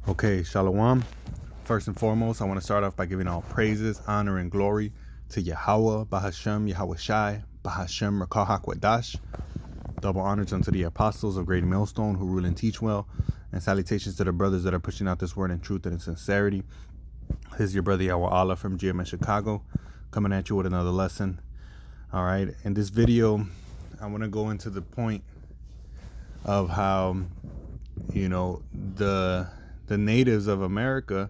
Okay, Shalom. First and foremost, I want to start off by giving all praises, honor, and glory to Yahweh, Bahashem, Yahweh Shai, Bahashem, Rakah HaKwadash. Double honors unto the apostles of Great Millstone who rule and teach well, and salutations to the brothers that are pushing out this word in truth and in sincerity. This is your brother Yahweh Allah from GMS Chicago, coming at you with another lesson. All right, in this video, I want to go into the point of how, the natives of America,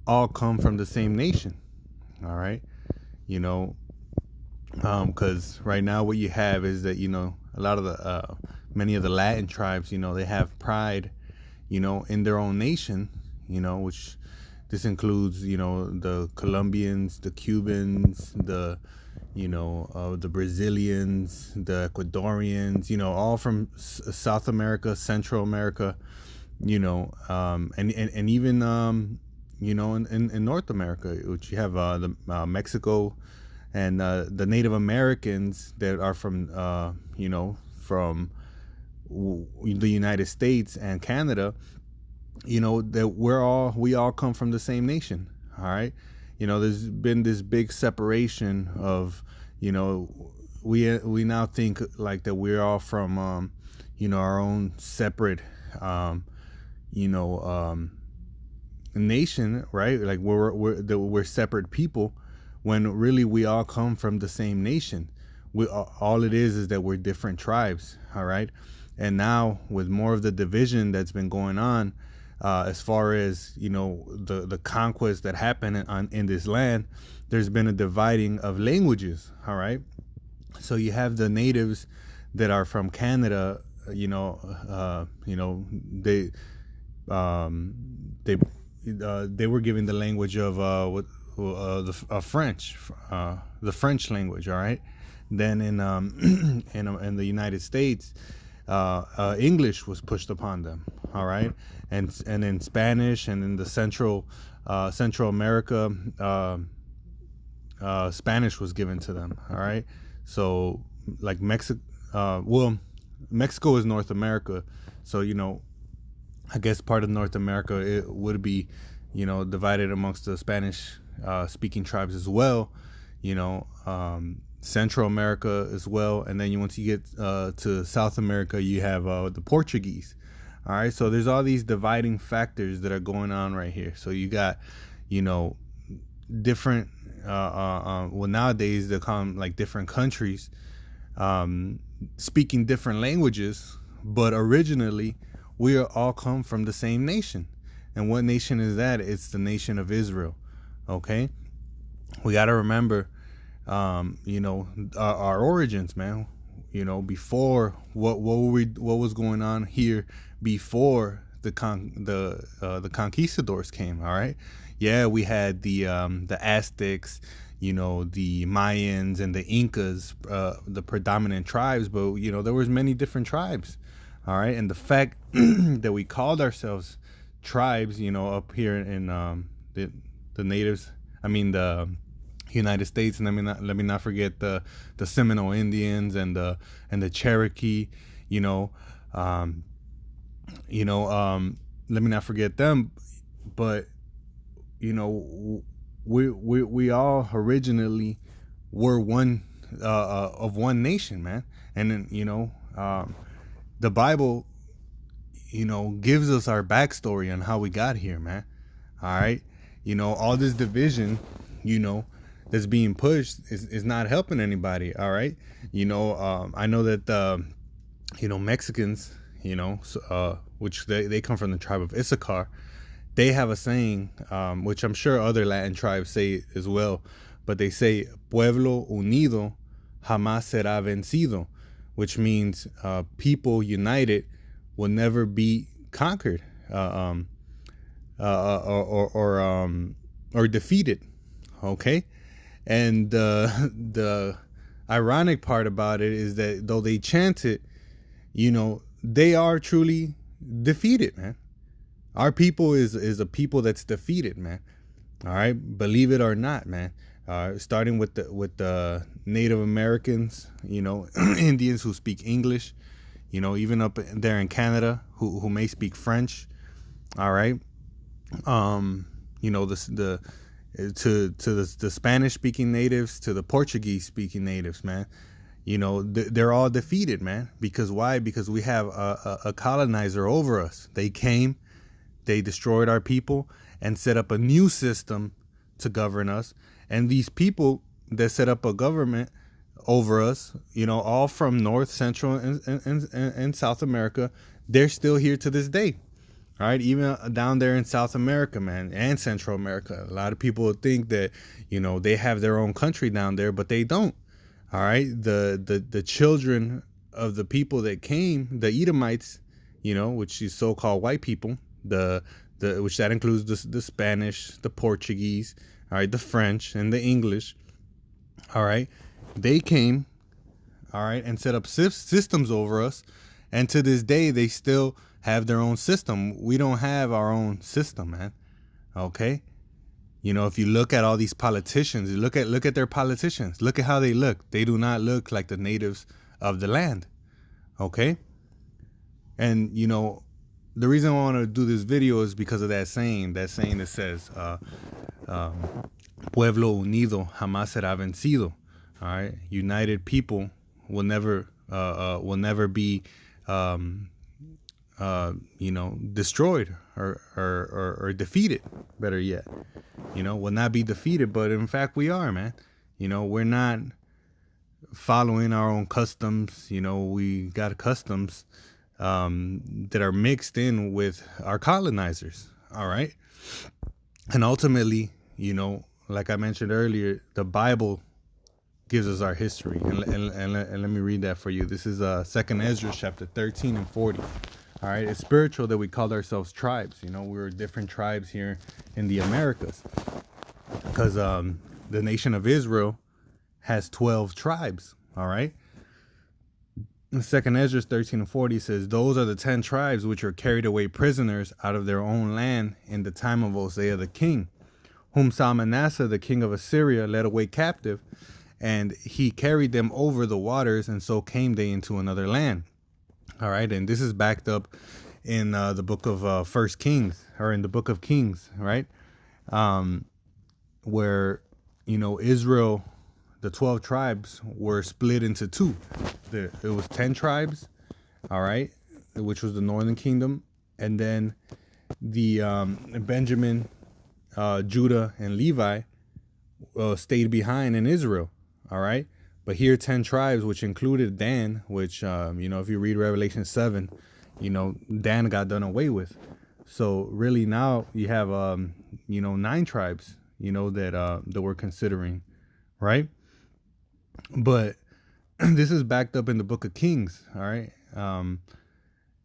all come from the same nation. All right. Because right now what you have is that, a lot of the, many of the Latin tribes, they have pride, in their own nation, which this includes, the Colombians, the Cubans, the Brazilians, the Ecuadorians, all from South America, Central America, and even, in North America, which you have Mexico and the Native Americans that are from, from the United States and Canada, that we all come from the same nation. All right. There's been this big separation of, we now think like that we're all from, our own separate, nation, right? Like we're separate people, when really we all come from the same nation. All it is that we're different tribes. All right. And now with more of the division that's been going on, as far as the conquest that happened in this land, there's been a dividing of languages. All right. So you have the natives that are from Canada. They were given the language of French, the French language. All right. Then in in the United States, English was pushed upon them. All right. And in Spanish, and in the Central America, Spanish was given to them. All right. So like Mexico is North America. So, I guess part of North America, it would be, divided amongst the Spanish speaking tribes as well, Central America as well. And then once you get to South America, you have the Portuguese. All right. So there's all these dividing factors that are going on right here. So you got, different, nowadays they call them like different countries, speaking different languages, but originally we are all come from the same nation. And what nation is that? It's the nation of Israel. Okay. We got to remember, our origins, man. Before what was going on here before the conquistadors came. All right. Yeah, we had the Aztecs, the Mayans and the Incas, the predominant tribes, but there was many different tribes. All right. And the fact that we called ourselves tribes, up here in the natives, the United States, and let me not forget the Seminole Indians and the Cherokee, let me not forget them. But we all originally were one of one nation, man. And then the Bible gives us our backstory on how we got here, man. All right. All this division, that's being pushed is not helping anybody. All right. I know that, Mexicans, which they come from the tribe of Issachar, they have a saying, which I'm sure other Latin tribes say as well, but they say, Pueblo unido jamás será vencido, which means people united will never be conquered or defeated. Okay. And the ironic part about it is that though they chant it, they are truly defeated, man. Our people is a people that's defeated, man. All right, believe it or not, man. Starting with the Native Americans, Indians who speak English, even up there in Canada who may speak French, All right. You know, the Spanish speaking natives, to the Portuguese speaking natives, man. You know, they're all defeated, man. Because why? Because we have a colonizer over us. They came, they destroyed our people, and set up a new system to govern us. And these people that set up a government over us, you know, all from North, Central, and South America, they're still here to this day. All right, even down there in South America, man, and Central America. A lot of people think that, you know, they have their own country down there, but they don't. All right, the children of the people that came, the Edomites, you know, which is so-called white people, the which that includes the Spanish, the Portuguese, all right, the French, and the English. All right, they came, all right, and set up systems over us, and to this day they still have their own system. We don't have our own system, man. Okay. You know, if you look at all these politicians, look at their politicians. Look at how they look. They do not look like the natives of the land. Okay? And, you know, the reason I want to do this video is because of that saying that says, Pueblo unido jamás será vencido. All right? United people will never be, you know, destroyed or defeated, better yet. You know, will not be defeated, but in fact we are, man. You know, we're not following our own customs. You know, we got customs that are mixed in with our colonizers. All right. And ultimately, you know, like I mentioned earlier, the Bible gives us our history. And let me read that for you. This is 2nd Ezra chapter 13 and 40. All right, it's spiritual that we called ourselves tribes. You know, we're different tribes here in the Americas, because the nation of Israel has 12 tribes. All right. 2nd Ezra 13 and 40 says, those are the 10 tribes which were carried away prisoners out of their own land in the time of Hosea the king, whom Salmanasseh the king of Assyria led away captive, and he carried them over the waters, and so came they into another land. All right, and this is backed up in the book of First Kings, or in the book of Kings, right? Where, you know, Israel, the 12 tribes were split into two. It was 10 tribes, all right, which was the northern kingdom, and then the Benjamin, Judah, and Levi stayed behind in Israel, all right? But here, 10 tribes, which included Dan, which, you know, if you read Revelation 7, you know, Dan got done away with. So really now you have, you know, 9 tribes, you know, that we're considering, right? But this is backed up in the book of Kings, all right?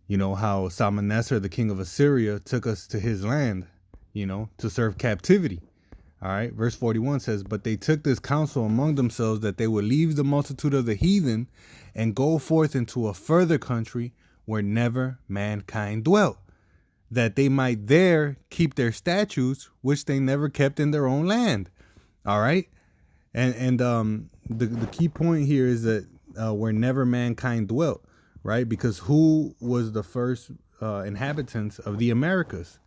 You know, how Salmanasseh, the king of Assyria, took us to his land, you know, to serve captivity. All right, verse 41 says, but they took this counsel among themselves that they would leave the multitude of the heathen and go forth into a further country where never mankind dwelt, that they might there keep their statutes, which they never kept in their own land. All right. And the key point here is that where never mankind dwelt, right? Because who was the first inhabitants of the Americas?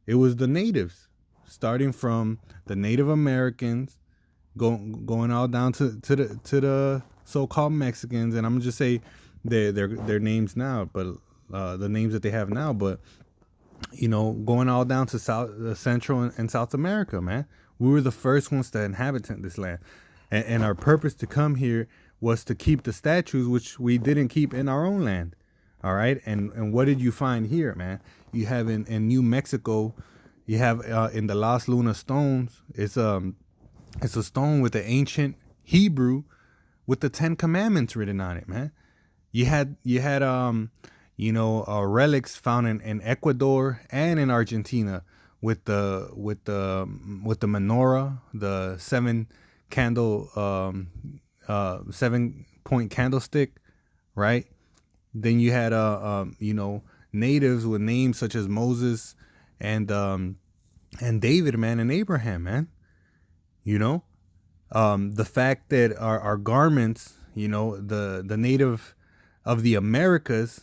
It was the natives. Starting from the Native Americans, going all down to the so-called Mexicans, and I'm gonna just say their names now, but the names that they have now, but you know, going all down to Central and South America, man. We were the first ones to inhabit this land, and our purpose to come here was to keep the statues, which we didn't keep in our own land. All right, and what did you find here, man? You have in New Mexico. You have in the Las Lunas stones, it's a stone with the ancient Hebrew with the 10 Commandments written on it, man. You had you know, relics found in Ecuador and in Argentina with the menorah, the 7-point candlestick, right? Then you had you know, natives with names such as Moses and David, man, and Abraham, man. You know, the fact that our garments, you know, the native of the Americas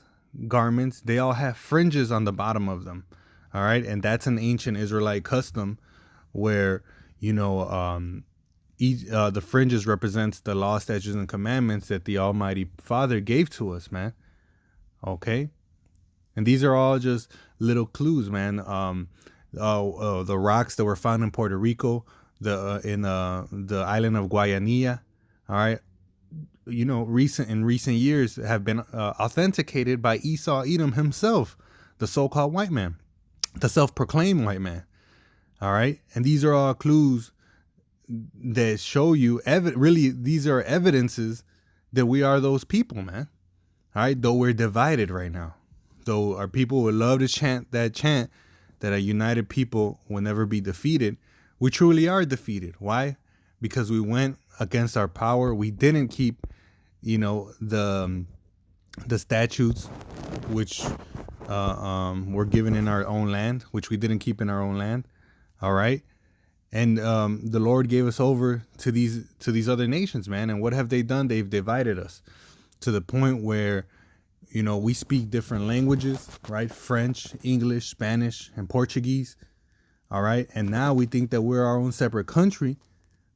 garments, they all have fringes on the bottom of them. All right. And that's an ancient Israelite custom where, you know, the fringes represents the law, statutes, and commandments that the Almighty Father gave to us, man. Okay. And these are all just little clues, man. The rocks that were found in Puerto Rico, the island of Guayanilla, all right. You know, in recent years have been authenticated by Esau Edom himself, the so-called white man, the self-proclaimed white man. All right. And these are all clues that show you, really, these are evidences that we are those people, man. All right. Though we're divided right now, though our people would love to chant that a united people will never be defeated, we truly are defeated. Why? Because we went against our power. We didn't keep, you know, the statutes which were given in our own land, which we didn't keep in our own land. All right. And the Lord gave us over to these other nations, man. And what have they done? They've divided us to the point where, you know, we speak different languages, right? French, English, Spanish, and Portuguese. All right. And now we think that we're our own separate country.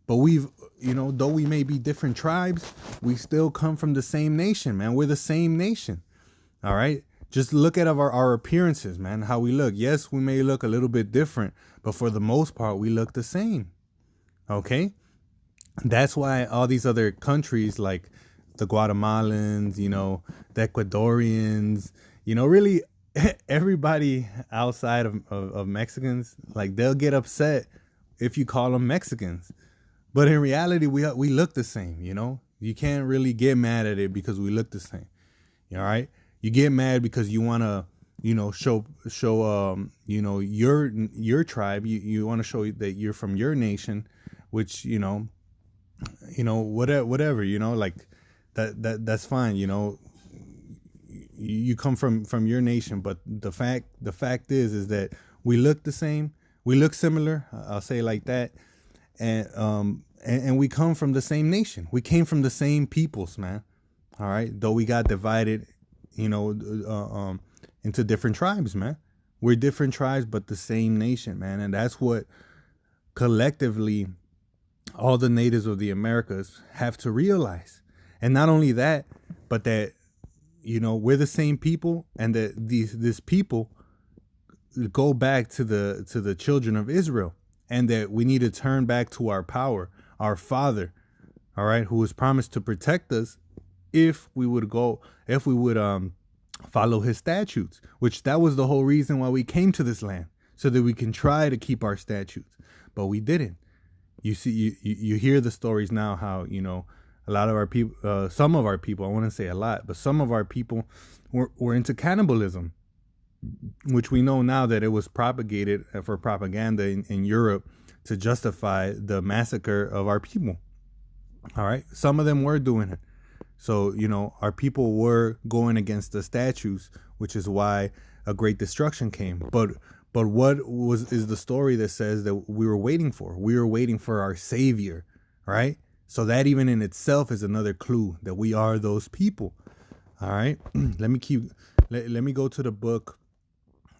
But we've, you know, though we may be different tribes, we still come from the same nation, man. We're the same nation. All right. Just look at our appearances, man, how we look. Yes, we may look a little bit different, but for the most part, we look the same. Okay. That's why all these other countries like the Guatemalans, you know, the Ecuadorians, you know, really everybody outside of Mexicans, like they'll get upset if you call them Mexicans. But in reality, we look the same, you know. You can't really get mad at it because we look the same. All right. You get mad because you want to, you know, show you know, your tribe. You want to show that you're from your nation, which, you know, whatever, you know, like that's fine. You know, you come from your nation, but the fact is that we look the same. We look similar. I'll say it like that. And we come from the same nation. We came from the same peoples, man. All right. Though we got divided, you know, into different tribes, man. We're different tribes, but the same nation, man. And that's what collectively all the natives of the Americas have to realize. And not only that, but that, you know, we're the same people, and that this people go back to the children of Israel, and that we need to turn back to our power, our Father, all right, who was promised to protect us if we would follow his statutes, which that was the whole reason why we came to this land, so that we can try to keep our statutes, but we didn't. You see, you hear the stories now how, you know, a lot of our people, some of our people, I wouldn't say a lot, but some of our people were into cannibalism, which we know now that it was propagated for propaganda in Europe to justify the massacre of our people. All right. Some of them were doing it. So, you know, our people were going against the statutes, which is why a great destruction came. But what is the story that says that we were waiting for? We were waiting for our Savior, right? So that even in itself is another clue that we are those people. All right. Let me go to the book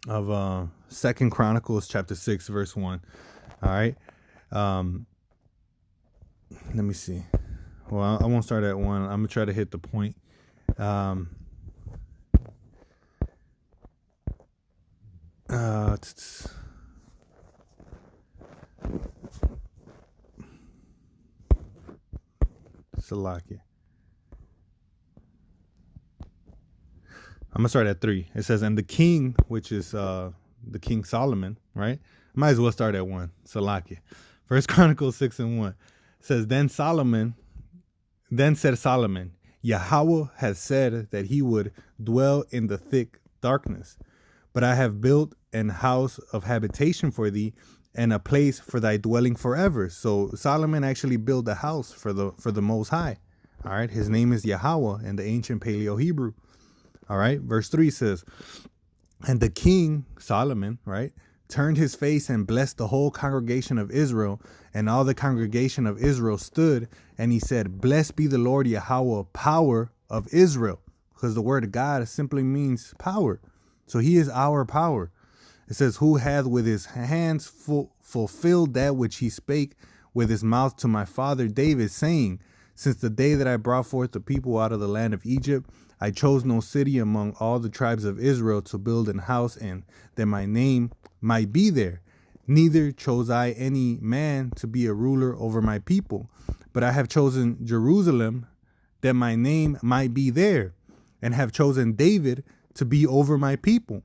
of 2 Chronicles chapter 6 verse 1. All right. Let me see. Well, I won't start at 1. I'm gonna try to hit the point. Salakia. I'm gonna start at 3. It says, and the king, which is the King Solomon, right? Might as well start at 1. Salakia. 1 Chronicles 6:1 says, Then said Solomon, Yahweh has said that he would dwell in the thick darkness, but I have built an house of habitation for thee, and a place for thy dwelling forever. So Solomon actually built a house for the Most High. All right. His name is Yahweh in the ancient Paleo Hebrew. All right. Verse 3 says, and the king Solomon, right, turned his face and blessed the whole congregation of Israel, and all the congregation of Israel stood, and he said, Blessed be the Lord Yahweh, power of Israel, because the word God simply means power. So he is our power. It says, who hath with his hands fulfilled that which he spake with his mouth to my father David, saying, since the day that I brought forth the people out of the land of Egypt, I chose no city among all the tribes of Israel to build an house in, that my name might be there. Neither chose I any man to be a ruler over my people, but I have chosen Jerusalem, that my name might be there, and have chosen David to be over my people.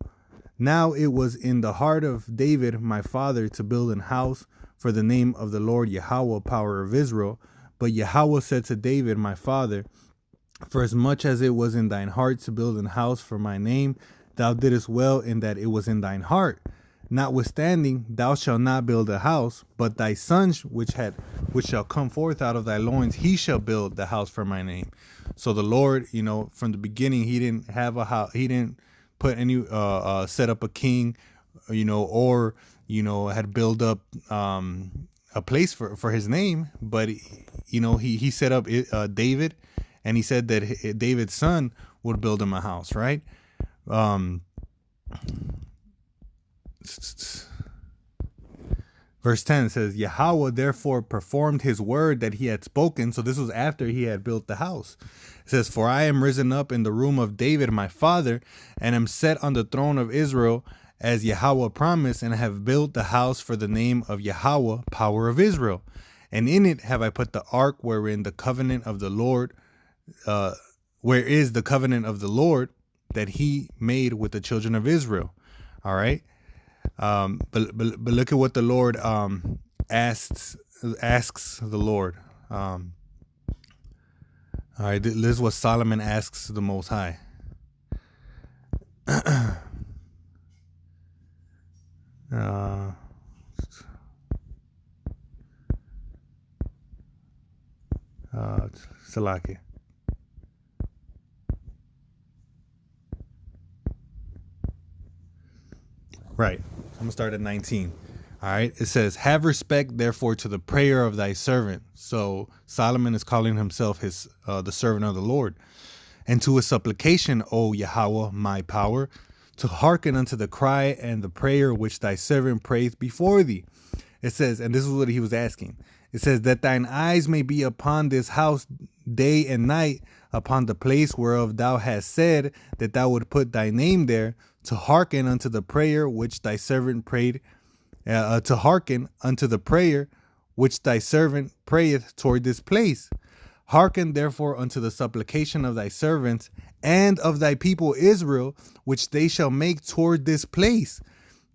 Now it was in the heart of David my father to build an house for the name of the Lord Yahweh, power of Israel. But Yahweh said to David my father, for as much as it was in thine heart to build an house for my name, thou didst well in that it was in thine heart. Notwithstanding, thou shalt not build a house, but thy son which shall come forth out of thy loins, he shall build the house for my name. So the Lord, from the beginning, he didn't have a house. He didn't put any set up a king, or had built up a place for his name. But he set up David, and he said that David's son would build him a house, right? Verse 10 says, Yahweh therefore performed his word that he had spoken. So this was after he had built the house. It says, for I am risen up in the room of David my father, and am set on the throne of Israel, as Yahweh promised, and have built the house for the name of Yahweh, power of Israel. And in it have I put the ark, wherein the covenant of the Lord, where is the covenant of the Lord that he made with the children of Israel. All right. But look at what the Lord asks the Lord. All right, this is what Solomon asks the Most High. Salaki. Right. I'm going to start at 19. All right. It says, have respect, therefore, to the prayer of thy servant. So Solomon is calling himself the servant of the Lord. And to his supplication, O Yahweh, my power, to hearken unto the cry and the prayer which thy servant prayeth before thee. It says, and this is what he was asking. It says, that thine eyes may be upon this house day and night, upon the place whereof thou hast said that thou would put thy name there, to hearken unto the prayer which thy servant prayed, to hearken unto the prayer which thy servant prayeth toward this place. Hearken therefore unto the supplication of thy servants and of thy people Israel, which they shall make toward this place.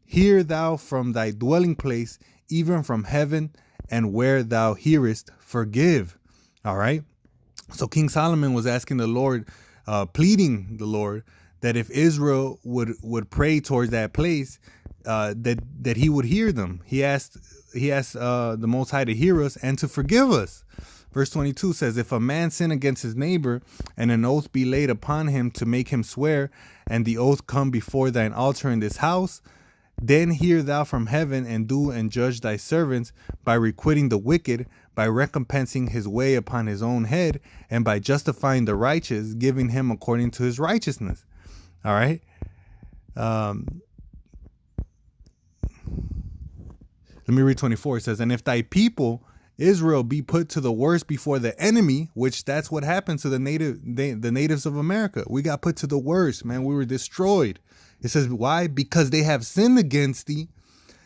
Hear thou from thy dwelling place, even from heaven, and where thou hearest, forgive. All right. So King Solomon was asking the Lord, pleading the Lord, that if Israel would pray towards that place, that he would hear them. He asked the Most High to hear us and to forgive us. Verse 22 says, if a man sin against his neighbor, and an oath be laid upon him to make him swear, and the oath come before thine altar in this house, then hear thou from heaven, and do and judge thy servants by requiting the wicked, by recompensing his way upon his own head, and by justifying the righteous, giving him according to his righteousness. All right. Let me read 24. It says, and if thy people Israel be put to the worst before the enemy, which that's what happened to the natives of America. We got put to the worst, man. We were destroyed. It says, why? Because they have sinned against thee,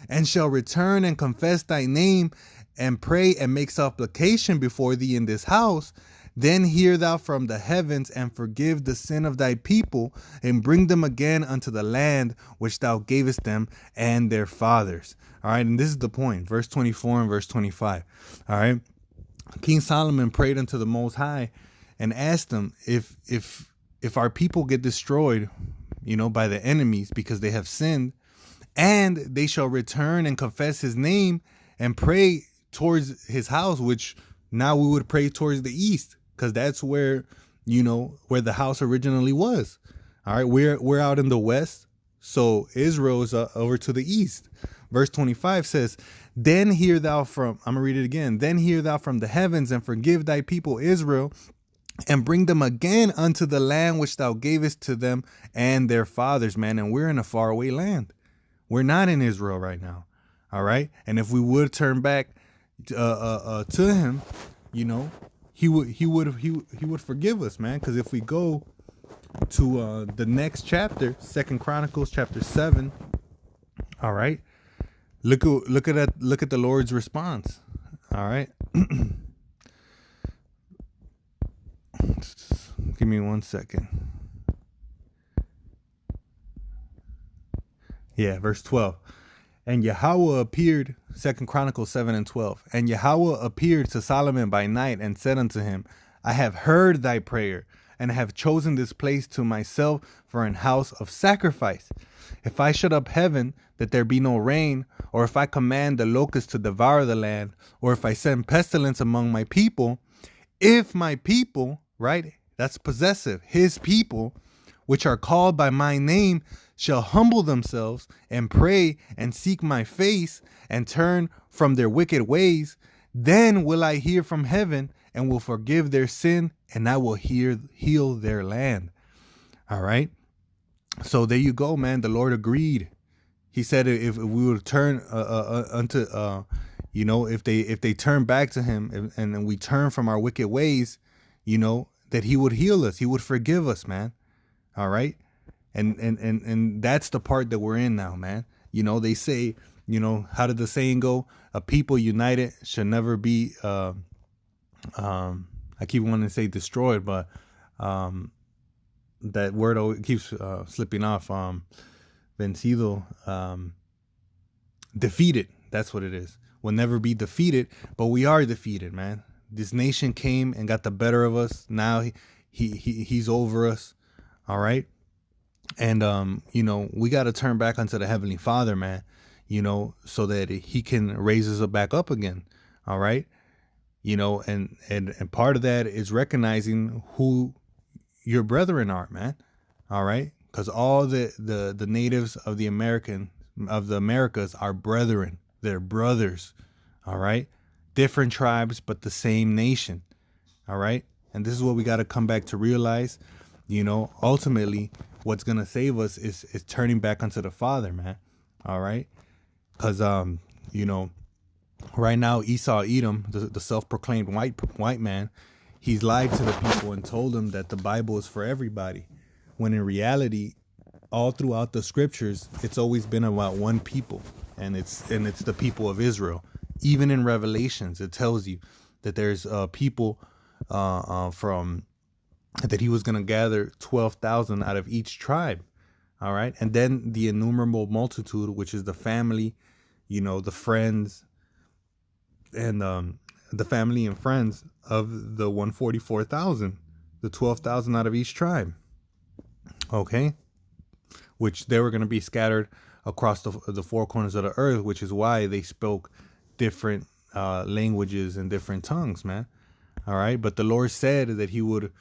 and shall return and confess thy name, and pray and make supplication before thee in this house. Then hear thou from the heavens, and forgive the sin of thy people, and bring them again unto the land which thou gavest them and their fathers. All right, and this is the point. Verse 24 and verse 25. All right. King Solomon prayed unto the Most High and asked him, if our people get destroyed, by the enemies because they have sinned, and they shall return and confess his name and pray towards his house, which now we would pray towards the east, because that's where the house originally was. All right, we're out in the west, so Israel is over to the east. Verse 25 says, then hear thou from, I'm gonna read it again. Then hear thou from the heavens, and forgive thy people Israel, and bring them again unto the land which thou gavest to them and their fathers, man. And we're in a faraway land. We're not in Israel right now. All right. And if we would turn back to him, you know, he would forgive us, man. Because if we go to the next chapter, Second Chronicles chapter 7, all right, look at the Lord's response. All right. Give me 1 second. Yeah, verse 12. And Yahweh appeared, Second Chronicles 7 and 12. And Yahweh appeared to Solomon by night and said unto him, I have heard thy prayer, and have chosen this place to myself for an house of sacrifice. If I shut up heaven, that there be no rain, or if I command the locusts to devour the land, or if I send pestilence among my people, if my people, right, that's possessive, his people, which are called by my name, shall humble themselves and pray and seek my face and turn from their wicked ways, then will I hear from heaven and will forgive their sin, and I will heal their land. All right. So there you go, man. The Lord agreed. He said if we would turn unto you know, if they turn back to him and we turn from our wicked ways, you know, that he would heal us. He would forgive us, man. All right. And that's the part that we're in now, man. You know, they say, you know, how did the saying go? A people united should never be, I keep wanting to say destroyed, but that word always keeps slipping off. Vencido, defeated. That's what it is. We'll never be defeated, but we are defeated, man. This nation came and got the better of us. Now he's over us. All right. And, you know, we got to turn back unto the Heavenly Father, man, you know, so that he can raise us back up again. All right. You know, and part of that is recognizing who your brethren are, man. All right. Because all the natives of the Americas are brethren. They're brothers. All right. Different tribes, but the same nation. All right. And this is what we got to come back to realize. You know, ultimately, what's going to save us is turning back unto the Father, man. All right. Because, you know, right now, Esau Edom, the self-proclaimed white man, he's lied to the people and told them that the Bible is for everybody. When in reality, all throughout the scriptures, it's always been about one people, and it's the people of Israel. Even in Revelations, it tells you that there's people from that he was going to gather 12,000 out of each tribe. All right. And then the innumerable multitude, which is the family, you know, the friends and the family and friends of the 144,000, the 12,000 out of each tribe. Okay. Which they were going to be scattered across the four corners of the earth, which is why they spoke different languages and different tongues, man. All right. But the Lord said that he would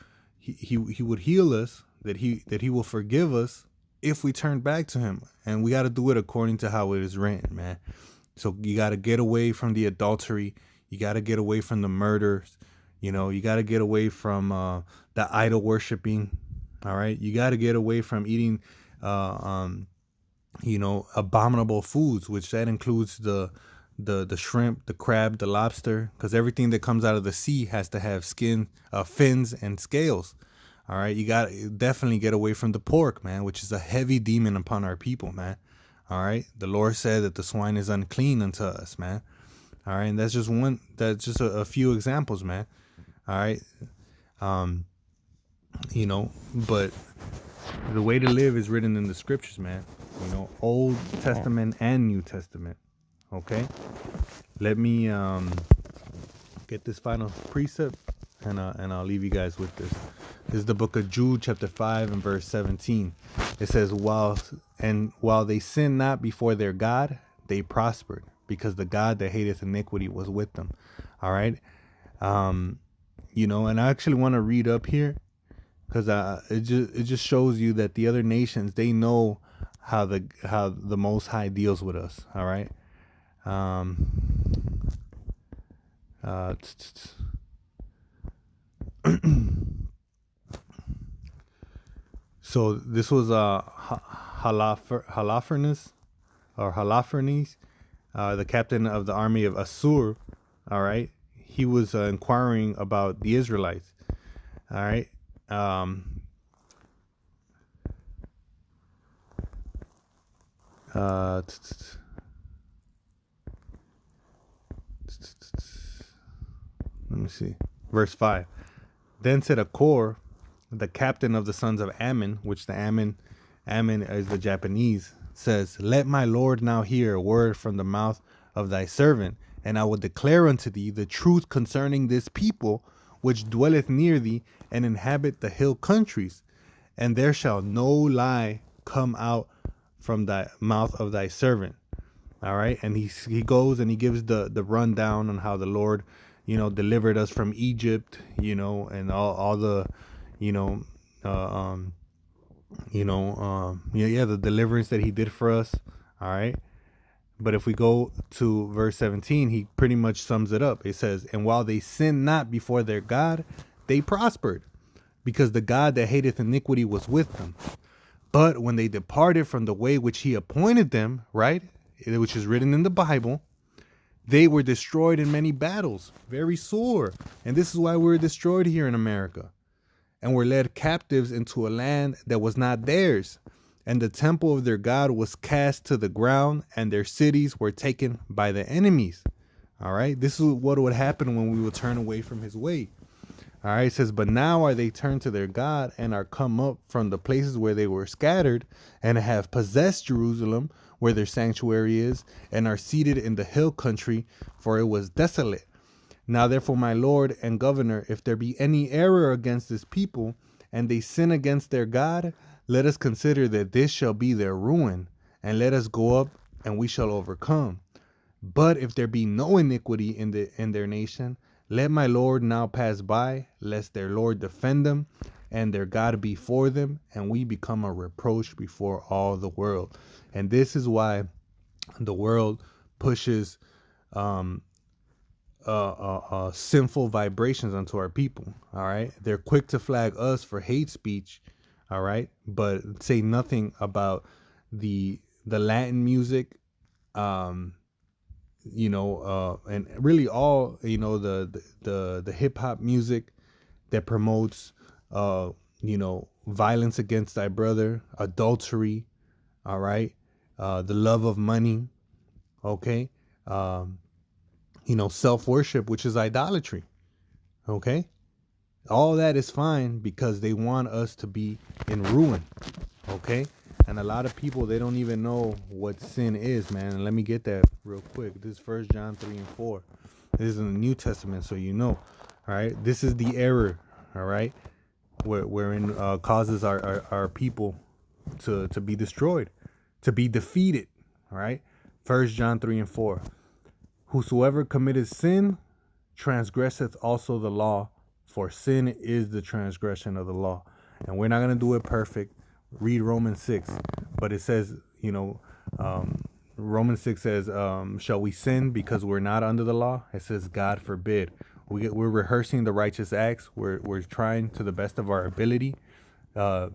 heal us, that he will forgive us if we turn back to him. And we got to do it according to how it is written, man. So you got to get away from the adultery. You got to get away from the murders. You know, you got to get away from the idol worshiping. All right. You got to get away from eating, you know, abominable foods, which that includes the shrimp, the crab, the lobster, because everything that comes out of the sea has to have skin, fins, and scales. All right. You got to definitely get away from the pork, man, which is a heavy demon upon our people, man. All right. The Lord said that the swine is unclean unto us, man. All right. And that's just a few examples, man. All right. You know, but the way to live is written in the scriptures, man. You know, Old Testament and New Testament. Okay. Let me get this final precept, and I'll leave you guys with this. This is the book of Jude, chapter 5 and verse 17. It says, while they sinned not before their God, they prospered, because the God that hateth iniquity was with them. All right. You know, and I actually want to read up here, because it just shows you that the other nations, they know how the Most High deals with us. All right. So this was Holofernes, or Holofernes, the captain of the army of Assur, all right, he was inquiring about the Israelites. All right. Let me see. Verse 5. Then said Akor, the captain of the sons of Ammon, which the Ammon is the Japanese, says, Let my Lord now hear a word from the mouth of thy servant, and I will declare unto thee the truth concerning this people, which dwelleth near thee, and inhabit the hill countries. And there shall no lie come out from thy mouth of thy servant. All right. And he goes and he gives the rundown on how the Lord, delivered us from Egypt, and all the, the deliverance that he did for us. All right. But if we go to verse 17, he pretty much sums it up. It says, And while they sinned not before their God, they prospered, because the God that hateth iniquity was with them. But when they departed from the way which he appointed them, right, which is written in the Bible, they were destroyed in many battles, very sore. And this is why we're destroyed here in America. And were led captives into a land that was not theirs. And the temple of their God was cast to the ground, and their cities were taken by the enemies. All right, this is what would happen when we would turn away from his way. All right, it says, But now are they turned to their God, and are come up from the places where they were scattered, and have possessed Jerusalem, where their sanctuary is, and are seated in the hill country, for it was desolate. Now therefore, my Lord and governor, if there be any error against this people, and they sin against their God, let us consider that this shall be their ruin, and let us go up, and we shall overcome. But if there be no iniquity in their nation, let my Lord now pass by, lest their Lord defend them, and their God be for them, and we become a reproach before all the world. And this is why the world pushes sinful vibrations onto our people. All right, they're quick to flag us for hate speech. All right, but say nothing about the Latin music, and really all the hip hop music that promotes violence against thy brother, adultery. All right, the love of money. Okay, self-worship, which is idolatry. Okay, all that is fine because they want us to be in ruin. Okay, and a lot of people, they don't even know what sin is, man. And let me get that real quick. This is 1 John 3 and 4. This is in the New Testament, so you know. All right, this is the error. All right, wherein causes our people to be destroyed, to be defeated. All right, 1 John 3 and 4. Whosoever committeth sin transgresseth also the law, for sin is the transgression of the law. And we're not going to do it perfect. Read Romans 6. But it says, Romans 6 says, shall we sin because we're not under the law? It says, God forbid. We're rehearsing the righteous acts. We're trying to the best of our ability, not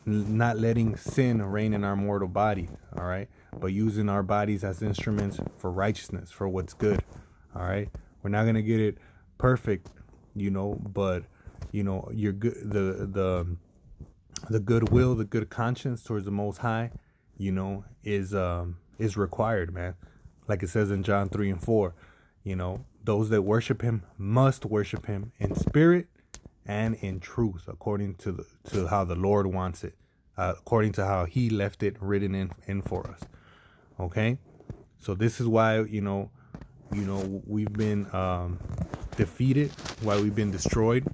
letting sin reign in our mortal body. All right. But using our bodies as instruments for righteousness, for what's good. All right. We're not going to get it perfect, but you're good. The goodwill, the good conscience towards the Most High, is required, man. Like it says in John 3 and 4, those that worship him must worship him in spirit and in truth, according to how the Lord wants it, according to how he left it written in for us. Okay. So this is why, we've been defeated, why we've been destroyed.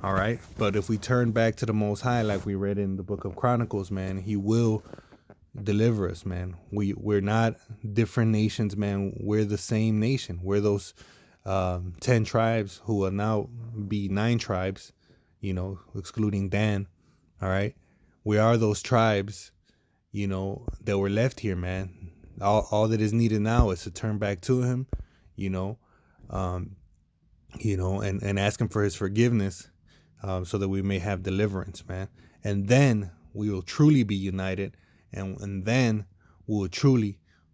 All right. But if we turn back to the Most High, like we read in the book of Chronicles, man, he will deliver us, man. We're not different nations, man. We're the same nation. We're those 10 tribes who will now be 9 tribes, excluding Dan. All right. We are those tribes, that were left here, man. All that is needed now is to turn back to him, and ask him for his forgiveness, so that we may have deliverance, man. And then we will truly be united, and then will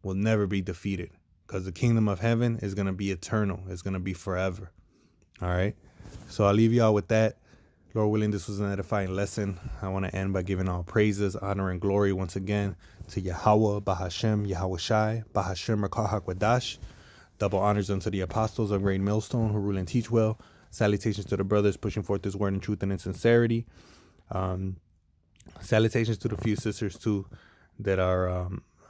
never be defeated, because the kingdom of heaven is going to be eternal. It's going to be forever. All right. So I'll leave y'all with that. Lord willing, this was an edifying lesson. I want to end by giving all praises, honor, and glory once again to Yahweh, Bahashem, Yahweh Shai, Bahashem, Rakah HaKwadash. Double honors unto the apostles of Great Millstone who rule and teach well. Salutations to the brothers pushing forth this word in truth and in sincerity. Salutations to the few sisters too that are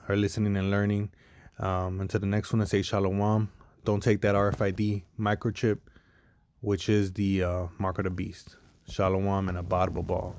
listening and learning. And to the next one, I say Shalom. Don't take that RFID microchip, which is the mark of the beast. Shalom and a ball.